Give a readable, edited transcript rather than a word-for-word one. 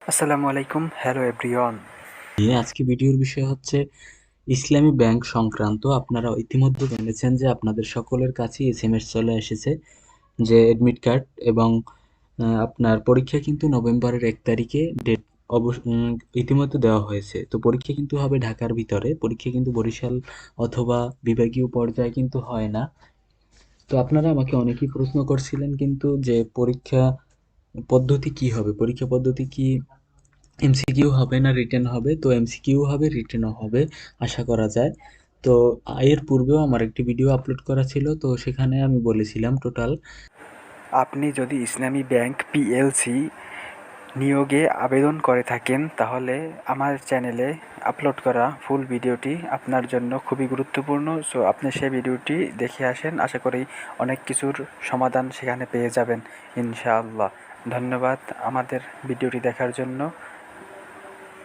আসসালামু আলাইকুম, hello everyone. আজকে ভিডিওর বিষয় হচ্ছে ইসলামী ব্যাংক সংক্রান্ত। আপনারা ইতিমধ্যে জেনেছেন যে আপনাদের সকলের কাছেই এসএমএস চলে এসেছে যে এডমিট কার্ড এবং আপনার পরীক্ষা কিন্তু নভেম্বরের 1 তারিখে ডেট ইতিমধ্যে দেওয়া হয়েছে। তো পরীক্ষা কিন্তু হবে ঢাকার ভিতরে, পরীক্ষা কিন্তু বরিশাল অথবা বিভাগীয় পর্যায়ে কিন্তু হয় না। তো আপনারা আমাকে অনেকেই প্রশ্ন করছিলেন কিন্তু যে পরীক্ষা পদ্ধতি কি হবে, পরীক্ষা পদ্ধতি কি এমসিকিউ হবে না রিটেন হবে? তো এমসিকিউ হবে, রিটেনও হবে আশা করা যায়। তো এর পূর্বেও আমার একটি ভিডিও আপলোড করা ছিল, তো সেখানে আমি বলেছিলাম টোটাল আপনি যদি ইসলামী ব্যাংক পিএলসি নিয়োগে আবেদন করে থাকেন তাহলে আমার চ্যানেলে আপলোড করা ফুল ভিডিওটি আপনার জন্য খুবই গুরুত্বপূর্ণ। সো আপনি সেই ভিডিওটি দেখে আসেন, আশা করি অনেক কিছুর সমাধান সেখানে পেয়ে যাবেন ইনশাআল্লাহ। ধন্যবাদ আমাদের ভিডিওটি দেখার জন্য।